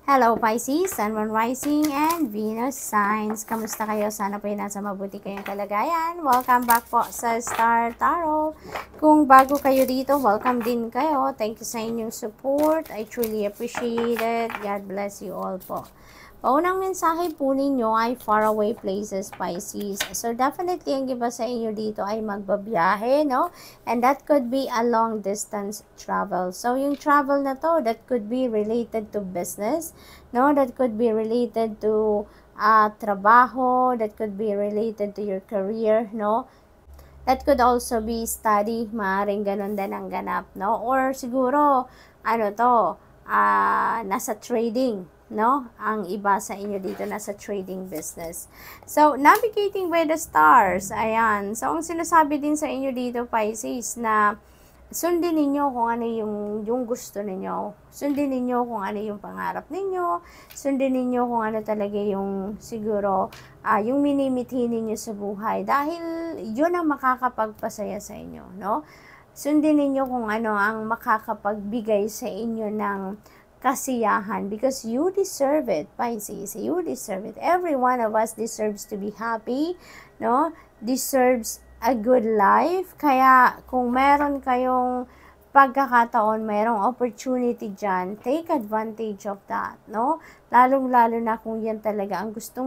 Hello Pisces, Sun, Moon, Rising, and Venus signs. Kamusta kayo? Sana po nasa mabuti kayong kalagayan. Welcome back po sa Star Tarot. Kung bago kayo dito, welcome din kayo. Thank you sa inyong support. I truly appreciate it. God bless you all po. Paunang mensahe po ninyo ay faraway places, Pisces. So, definitely, ang iba sa inyo dito ay magbabiyahe, no? And that could be a long distance travel. So, yung travel na to, that could be related to business, no? That could be related to trabaho, that could be related to your career, no? That could also be study, maaaring ganun din ang ganap, no? Or siguro, nasa trading, no? Ang iba sa inyo dito nasa trading business. So, navigating by the stars, ayan. So, ang sinasabi din sa inyo dito, Pisces, na sundin ninyo kung ano yung gusto ninyo. Sundin ninyo kung ano yung pangarap ninyo. Sundin ninyo kung ano talaga yung siguro, yung minimithi ninyo sa buhay. Dahil yun ang makakapagpasaya sa inyo, no? Sundin ninyo kung ano ang makakapagbigay sa inyo ng kasiyahan, because you deserve it, Pisces. You deserve it. Every one of us deserves to be happy, no? Deserves a good life. Kaya kung meron kayong pagkakataon, merong opportunity dyan, take advantage of that, no? Lalong-lalo na kung yan talaga ang gusto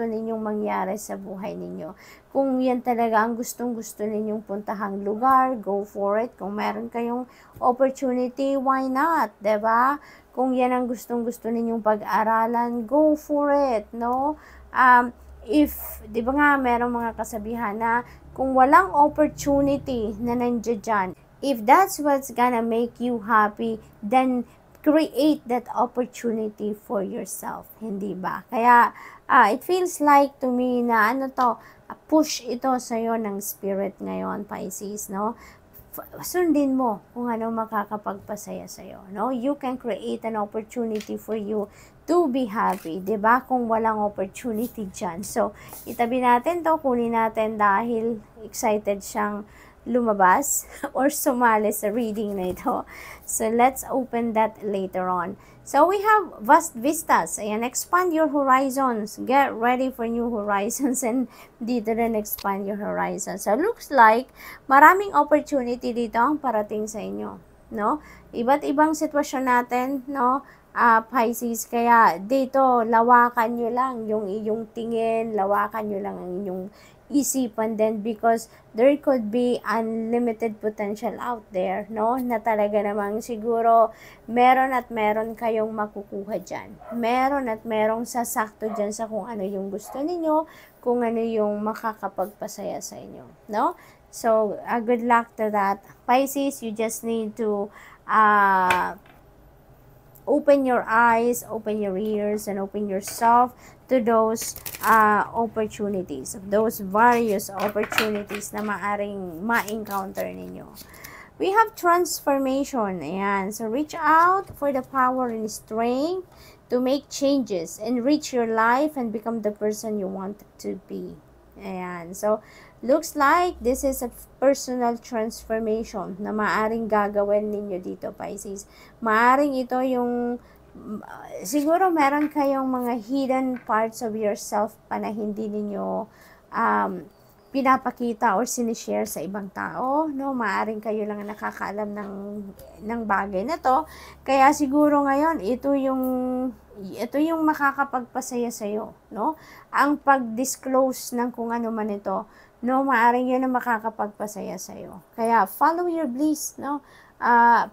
ninyong mangyari sa buhay ninyo. Kung yan talaga ang gustong-gusto ninyong puntahang lugar, go for it. Kung meron kayong opportunity, why not? 'Di ba? Kung yan ang gustong-gusto ninyong pag-aralan, go for it, no? If, 'di ba nga, merong mga kasabihan na kung walang opportunity na nandiyan dyan, if that's what's gonna make you happy, then create that opportunity for yourself, hindi ba? Kaya, it feels like to me na push ito sa'yo ng spirit ngayon, Pisces, no? Sundin mo kung ano makakapagpasaya sa'yo, no? You can create an opportunity for you to be happy, 'di ba? Kung walang opportunity dyan. So, itabi natin to, kunin natin dahil excited siyang lumabas or sumali sa reading na ito. So, let's open that later on. So, we have vast vistas. Ayan, expand your horizons. Get ready for new horizons, and dito rin expand your horizons. So, looks like maraming opportunity dito ang parating sa inyo, no? Iba't ibang sitwasyon natin, no? Pisces, kaya dito, lawakan nyo lang yung iyong tingin, lawakan nyo lang ang inyong isipan din, because there could be unlimited potential out there, no? Na talaga namang siguro meron at meron kayong makukuha dyan. Meron at merong sasakto dyan sa kung ano yung gusto ninyo, kung ano yung makakapagpasaya sa inyo, no? So, good luck to that. Pisces, you just need to open your eyes, open your ears, and open yourself to those opportunities, those various opportunities na maaring ma-encounter ninyo. We have transformation. Ayan. So, reach out for the power and strength to make changes, enrich your life, and become the person you want to be. Ayan. So, looks like this is a personal transformation na maaring gagawin ninyo dito, Pisces. Maaring ito yung siguro meron kayong mga hidden parts of yourself pa na hindi ninyo pinapakita or sinishare sa ibang tao, no? Maaring kayo lang nakakaalam ng bagay na to. Kaya siguro ngayon, ito yung makakapagpasaya sa'yo, no? Ang pag-disclose ng kung ano man ito, no? Maaring yun ang makakapagpasaya sa'yo. Kaya, follow your bliss, no?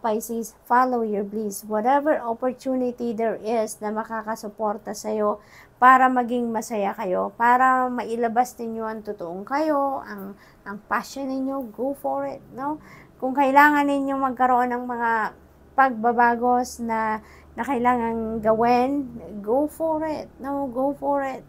Pisces, follow your bliss. Whatever opportunity there is na makakasuporta sa'yo para maging masaya kayo, para mailabas ninyo ang totoong kayo, ang passion ninyo, go for it, no? Kung kailangan ninyo magkaroon ng mga pagbabagos na kailangan gawin, go for it, no? Go for it.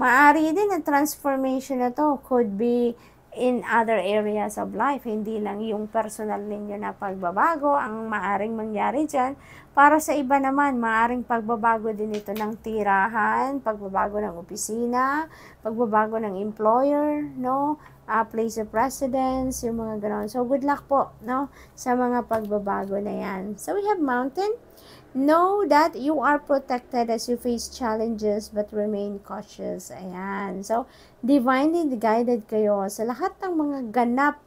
Maari din ang transformation na to could be in other areas of life. Hindi lang yung personal ninyo na pagbabago ang maaring mangyari dyan. Para sa iba naman, maaring pagbabago din ito ng tirahan, pagbabago ng opisina, pagbabago ng employer, no? place of residence, yung mga ganon. So, good luck po, no? Sa mga pagbabago na yan. So, we have Mountain. Know that you are protected as you face challenges but remain cautious. Ayan. So, divinely guided kayo sa lahat ng mga ganap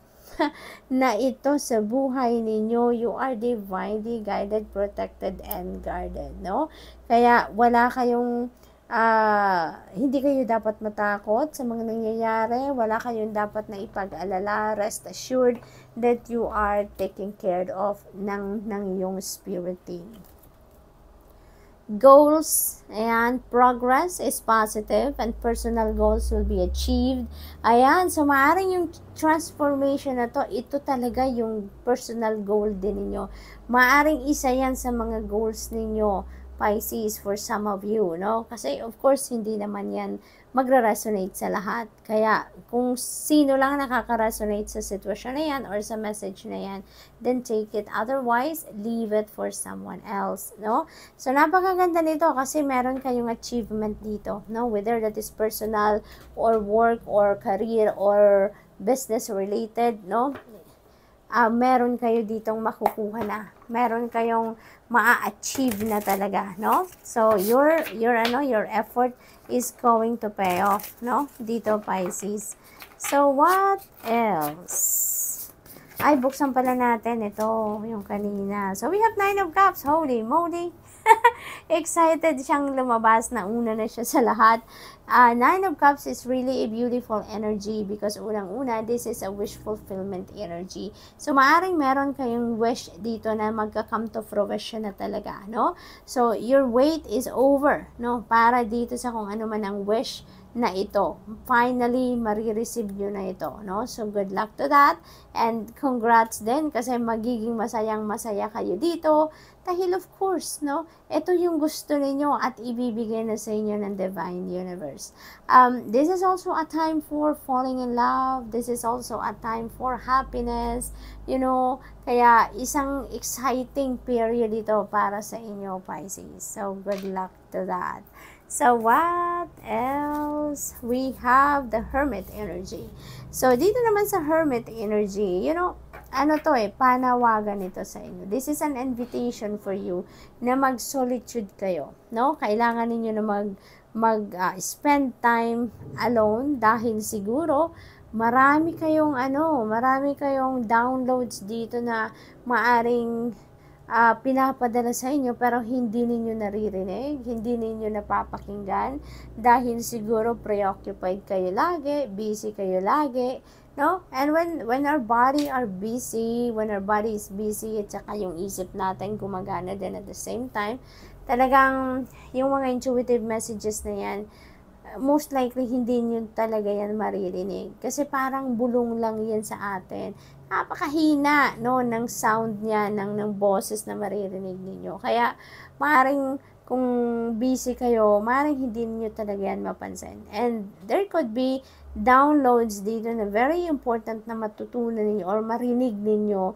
na ito sa buhay ninyo. You are divinely guided, protected, and guarded, no? Kaya, wala kayong hindi kayo dapat matakot sa mga nangyayari. Wala kayong dapat na ipag-alala. Rest assured that you are taken care of ng iyong spirit team. Goals, ayan, progress is positive and personal goals will be achieved. Ayan, so maaaring yung transformation na to, ito talaga yung personal goal din ninyo. Maaaring isa yan sa mga goals ninyo, Pisces, for some of you, no? Kasi of course hindi naman yan magre-resonate sa lahat. Kaya kung sino lang nakaka-resonate sa sitwasyon na yan or sa message na yan, then take it. Otherwise, leave it for someone else, no? So napakaganda nito kasi meron kayong achievement dito, no? Whether that is personal or work or career or business related, no? Meron kayo ditong makukuha na. Meron kayong maa-achieve na talaga, no? So, your effort is going to pay off, no? Dito, Pisces. So, what else? Ay, buksan pala natin ito, yung kanina. So, we have 9 of Cups. Holy moly! Excited siyang lumabas na una na siya sa lahat. 9 of Cups is really a beautiful energy because unang-una, this is a wish fulfillment energy. So, maaring meron kayong wish dito na magka-come to fruition na talaga, no? So, your wait is over, no? Para dito sa kung ano man ang wish na ito. Finally, marireceive nyo na ito, no? So, good luck to that. And congrats din kasi magiging masayang-masaya kayo dito. Dahil of course, no? Ito yung gusto ninyo at ibibigay na sa inyo ng Divine Universe. This is also a time for falling in love. This is also a time for happiness. You know, kaya isang exciting period ito para sa inyo, Pisces. So, good luck to that. So, what else? We have the Hermit energy. So, dito naman sa Hermit energy, you know, ano to panawagan ito sa inyo. This is an invitation for you na mag-solitude kayo, no? Kailangan ninyo na spend time alone dahil siguro marami kayong downloads dito na maaring pinapadala sa inyo pero hindi ninyo naririnig, hindi ninyo napapakinggan dahil siguro preoccupied kayo lagi, busy kayo lagi, no? And when our body is busy at saka yung isip natin gumagana din at the same time, talagang yung mga intuitive messages na yan, most likely hindi nyo talaga yan maririnig. Kasi parang bulong lang yan sa atin. Napakahina, no, ng sound niya, ng boses na maririnig ninyo. Kaya, maaaring kung busy kayo, maaaring hindi niyo talaga yan mapansin. And there could be downloads dito na very important na matutunan ninyo or marinig ninyo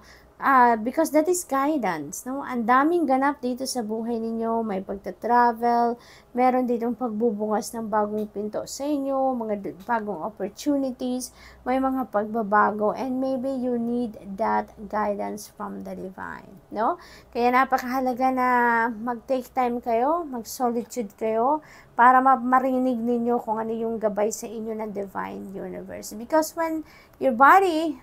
because that is guidance, no? Ang daming ganap dito sa buhay ninyo, may pagta-travel, meron ditong pagbubukas ng bagong pinto sa inyo, mga bagong opportunities, may mga pagbabago, and maybe you need that guidance from the divine, no? Kaya napakahalaga na mag-take time kayo, mag-solitude kayo, para marinig ninyo kung ano yung gabay sa inyo ng Divine Universe. Because when your body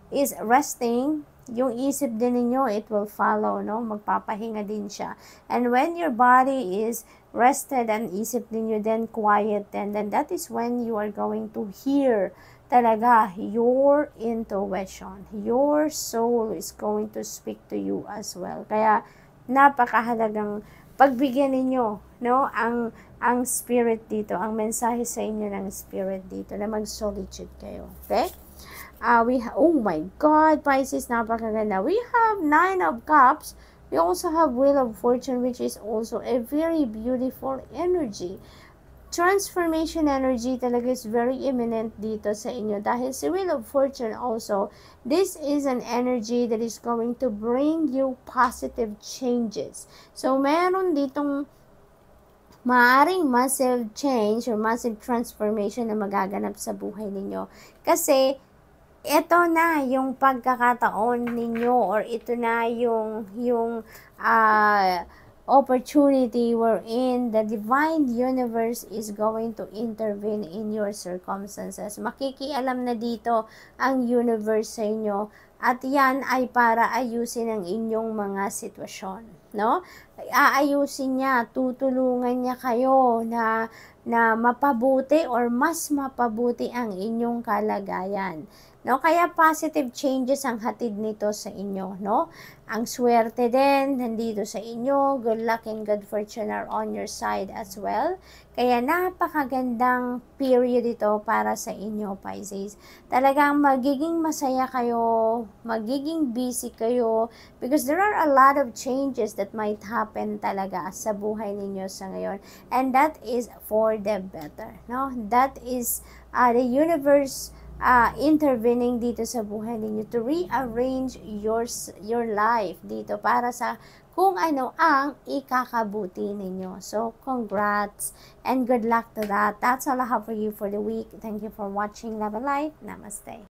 is resting, yung isip din ninyo, it will follow, no? Magpapahinga din siya. And when your body is rested and isip ninyo then quiet, then that is when you are going to hear talaga your intuition. Your soul is going to speak to you as well. Kaya napakahalagang pagbigyan ninyo, no, ang spirit dito, ang mensahe sa inyo ng spirit dito na mag-solitude kayo. Okay? Oh my God, Pisces, napakaganda. We have 9 of Cups. We also have Wheel of Fortune, which is also a very beautiful energy. Transformation energy talaga is very imminent dito sa inyo dahil si Wheel of Fortune also, this is an energy that is going to bring you positive changes. So, meron ditong maaaring massive change or massive transformation na magaganap sa buhay ninyo. Kasi, ito na yung pagkakataon ninyo or ito na yung opportunity wherein the divine universe is going to intervene in your circumstances. Makikialam na dito ang universe sa inyo at yan ay para ayusin ang inyong mga sitwasyon, no? Aayusin niya, tutulungan niya kayo na mapabuti or mas mapabuti ang inyong kalagayan. No, kaya positive changes ang hatid nito sa inyo, no? Ang swerte din nandito sa inyo. Good luck and good fortune are on your side as well. Kaya napakagandang period ito para sa inyo, Pisces. Talagang magiging masaya kayo, magiging busy kayo because there are a lot of changes that might happen talaga sa buhay ninyo sa ngayon. And that is for the better, no? That is the universe intervening dito sa buhay ninyo to rearrange your life dito para sa kung ano ang ikakabuti ninyo. So, congrats and good luck to that. That's all I have for you for the week. Thank you for watching Love and Life. Namaste.